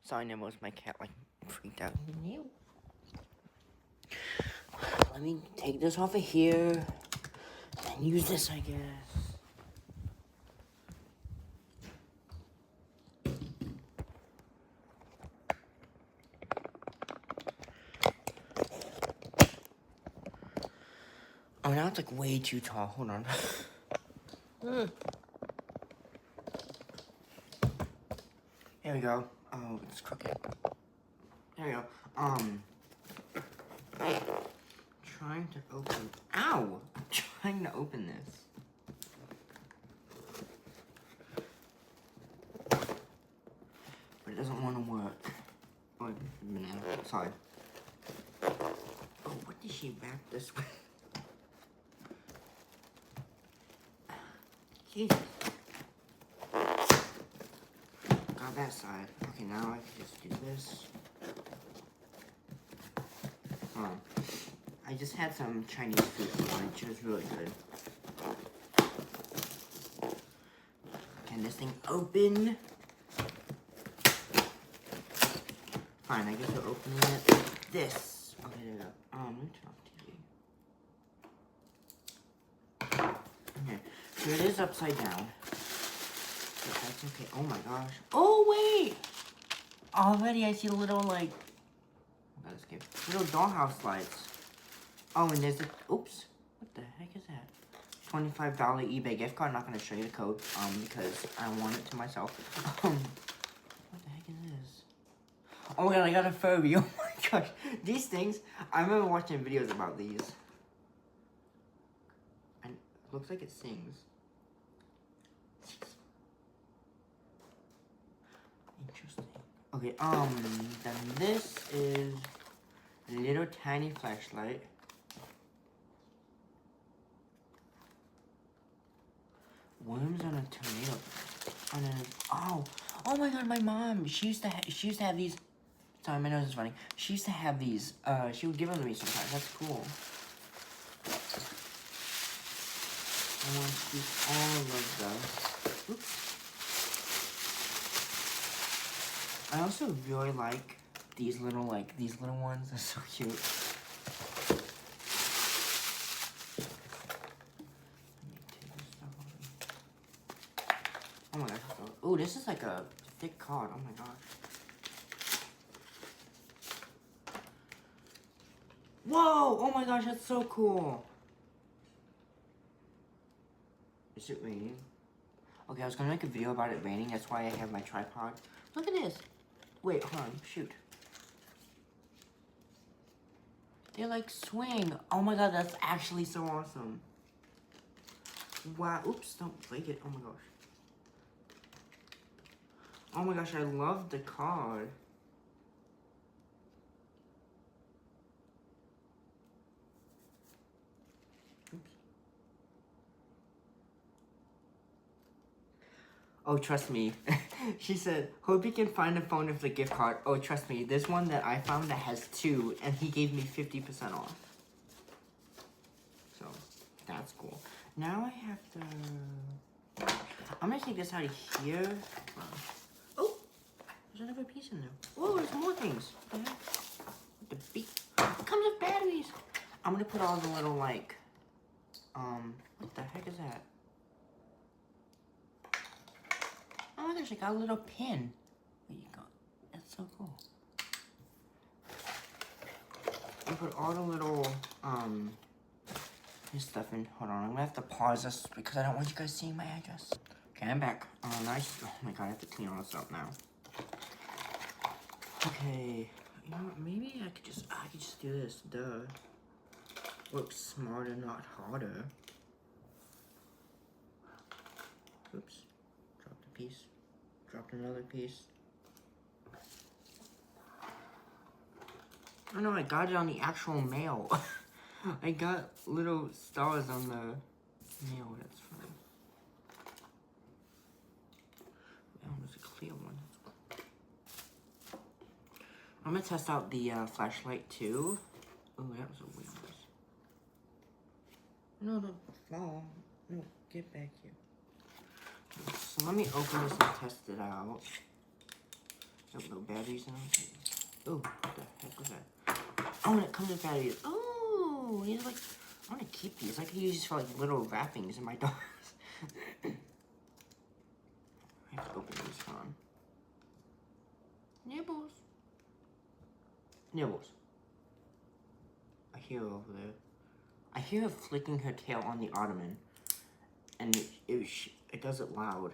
Sorry, Nemo, my cat like freaked out. Let me take this off of here and use this, I guess. Oh, now it's like way too tall. Hold on. There we go. Oh, it's crooked. There we go. Trying to open. Ow! I'm trying to open this. But it doesn't want to work. Oh, banana. Sorry. Oh, what did she wrap this with? Jesus. Got that side. Okay, now I can just do this. I just had some Chinese food for lunch. It was really good. Can this thing open? Fine, I guess we're opening it like this. Okay, there we go. Let me turn off TV. Okay, so it is upside down. But that's okay. Oh my gosh. Oh, wait! Already I see little, like, little dollhouse lights. Oh, and there's a, oops. What the heck is that? $25 eBay gift card. I'm not going to show you the code, because I want it to myself. What the heck is this? Oh my god, I got a Furby. Oh my gosh. These things, I remember watching videos about these. And it looks like it sings. Interesting. Okay, then this is a little tiny flashlight. Worms on a tomato. Oh my god, my mom. She used to have these. Sorry, my nose is running. She used to have these. She would give them to me sometimes. That's cool. I want to keep all of those. Oops. I also really like these little ones. They're so cute. Oh my gosh. Oh, this is like a thick card. Oh my gosh. Whoa! Oh my gosh, that's so cool. Is it raining? Okay, I was gonna make a video about it raining. That's why I have my tripod. Look at this. Wait, hold on. Shoot. They like swing. Oh my god, that's actually so awesome. Wow. Oops, don't break it. Oh my gosh. Oh my gosh, I love the card. Oops. Oh, trust me. She said, hope you can find a phone with the gift card. Oh, trust me. There's one that I found that has 2, and he gave me 50% off. So, that's cool. Now I have to... I'm gonna take this out of here. Oh! There's another piece in there. Oh, there's more things. What the heck? The beak. It comes with batteries. I'm gonna put all the little, like... what the heck is that? Oh my gosh, I got a little pin. There you go. That's so cool. I put all the little, this stuff in. Hold on, I'm gonna have to pause this because I don't want you guys seeing my address. Okay, I'm back. Oh, nice. Oh my god, I have to clean all this up now. Okay. You know what, maybe I could just do this. Duh. Works smarter, not harder. Oops. Dropped a piece. Dropped another piece. Oh no, I got it on the actual mail. I got little stars on the mail, that's funny. Oh, there's a clear one. I'm gonna test out the flashlight too. Oh, that was a weird noise. No, don't fall. No, get back here. So let me open this and test it out. There's no batteries in them. Oh, what the heck was that? Oh, and it comes with batteries. Oh, these are like, I want to keep these. I could use these for like little wrappings in my doors. I have to open these on. Nibbles. Nibbles. I hear her over there. I hear her flicking her tail on the ottoman. And it does it loud.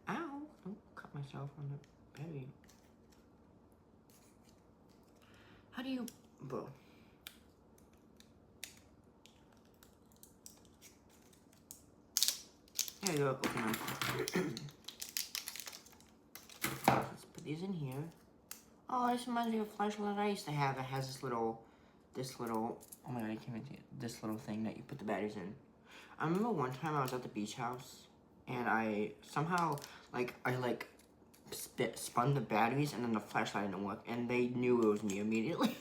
Ow! Don't cut myself on the battery. How do you... Bro. There you go. Okay, now. Let's put these in here. Oh, this reminds me of a flashlight I used to have. It has this little, oh my god, I can't even see it. This little thing that you put the batteries in. I remember one time I was at the beach house, and I somehow, I spun the batteries, and then the flashlight didn't work, and they knew it was me immediately.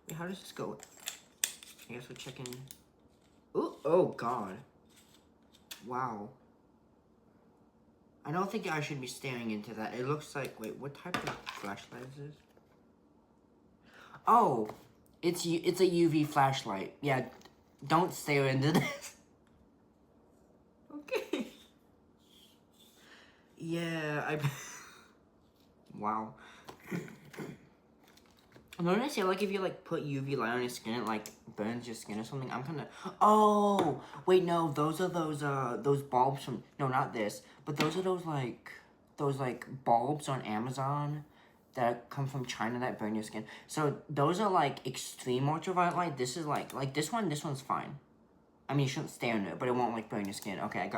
Wait, how does this go? I guess we're checking. Ooh, oh god. Wow. I don't think I should be staring into that. It looks like, wait, what type of flashlight is this? Oh, it's a UV flashlight. Yeah, don't stare into this. Okay. Yeah, wow. When I say, like, if you, like, put UV light on your skin, it, like, burns your skin or something, I'm kind of... Oh! Wait, no, those are those bulbs from... No, not this. But those are those bulbs on Amazon that come from China that burn your skin. So, those are, like, extreme ultraviolet light. This is, like this one's fine. I mean, you shouldn't stay on it, but it won't, like, burn your skin. Okay, I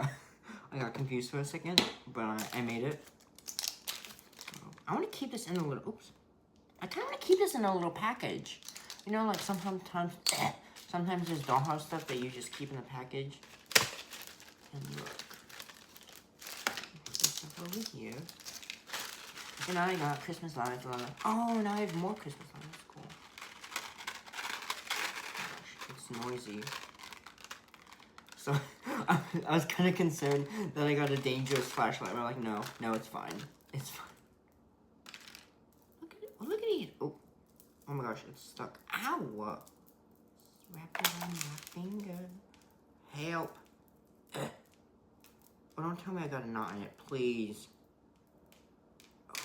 got confused for a second, but I made it. So, I want to keep this in a little... Oops. I kind of want to keep this in a little package. You know, like sometimes there's dollhouse stuff that you just keep in the package. And look. Put this stuff over here. And I got Christmas lights. Oh, now I have more Christmas lights. That's cool. Gosh, it's noisy. So, I was kind of concerned that I got a dangerous flashlight. But I'm like, no, it's fine. It's fine. Look at it. Oh my gosh, it's stuck. Ow! Wrap it on my finger. Help. Oh, don't tell me I got a knot in it, please. Oh.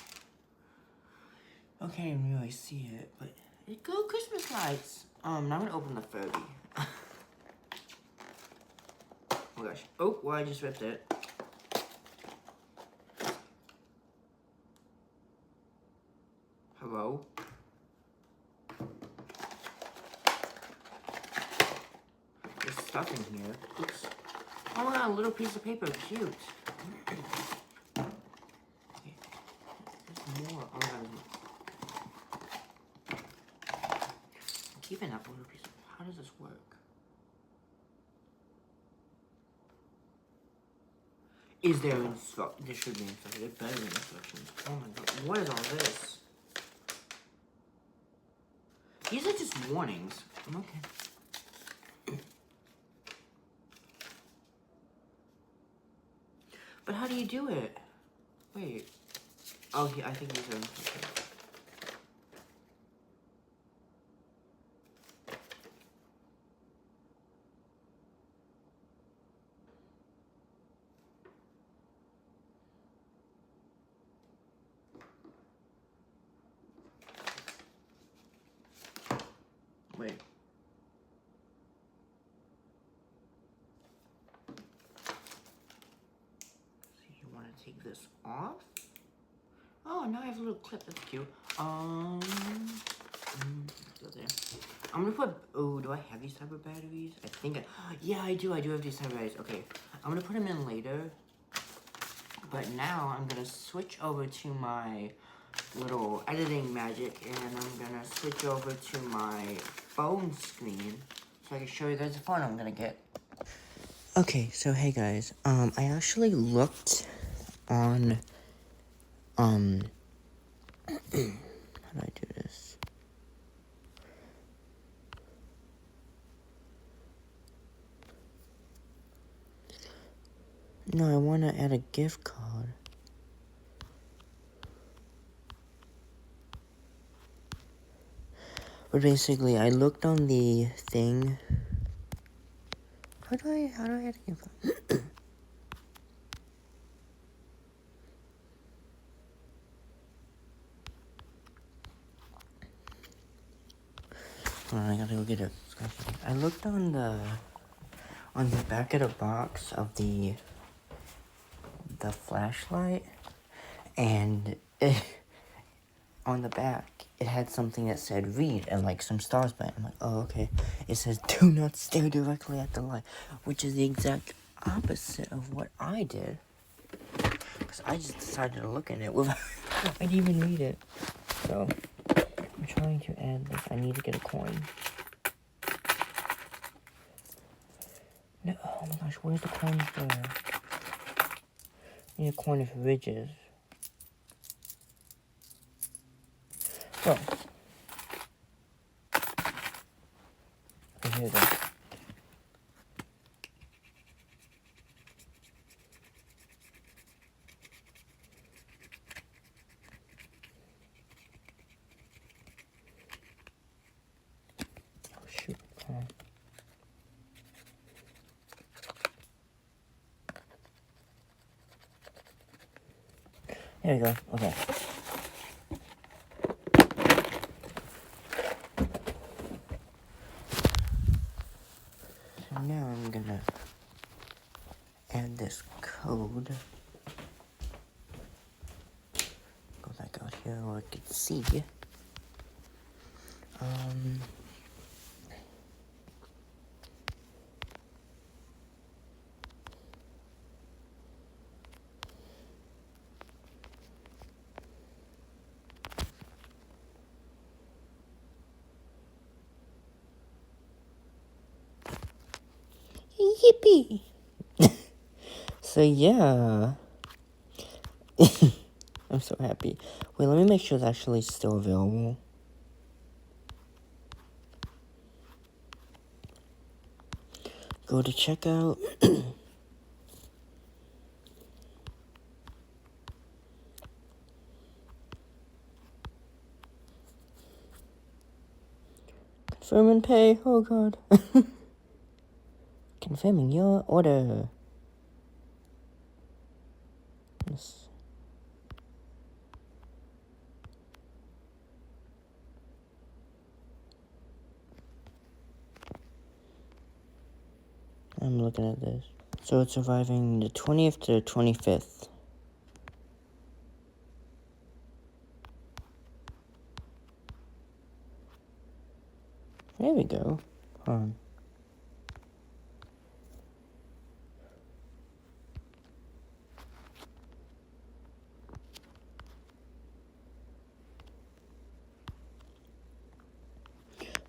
Okay, I didn't really see it, but it go Christmas lights. Now I'm gonna open the Furby. Oh my gosh. Oh, well, I just ripped it. Hello? There's stuff in here. Oops. Oh my god, a little piece of paper. Cute. Okay. There's more. Oh my god. I'm keeping that little piece. How does this work? Is there instructions? There should be instructions. There better be instructions. Oh my god. What is all this? These are just warnings. I'm okay. But how do you do it? Wait. Oh, I think these are instructions. Wait. So you want to take this off? Oh, now I have a little clip. That's cute. Go there. I'm gonna put. Oh, do I have these type of batteries? I think yeah, I do. I do have these type of batteries. Okay, I'm gonna put them in later. But now I'm gonna switch over to my little editing magic, and I'm gonna switch over to my phone screen so I can show you guys the phone I'm gonna get. Okay, so hey guys, I actually looked on, how do I do this? No, I wanna add a gift card. But basically, I looked on the thing. How do I have to give up? Hold on, I gotta go get it. I looked on the back of the box of the flashlight, and on the back it had something that said read and like some stars by it. I'm like, oh, okay. It says do not stare directly at the light, which is the exact opposite of what I did. Because I just decided to look at it without I didn't even read it. So I'm trying to add this. I need to get a coin. No, oh my gosh, where's the coins there? I need a coin for ridges. Oh. Okay, here we go. Oh shoot. There we go. Okay. So now I'm gonna add this code. Go back out here where I can see. Yippee! So yeah. I'm so happy. Wait, let me make sure it's actually still available. Go to checkout. Confirm and pay. Oh god. Confirming your order. Yes. I'm looking at this. So it's arriving the 20th to the 25th. There we go. Hold on.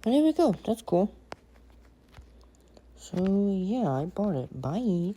And there we go. That's cool. So, yeah, I bought it. Bye.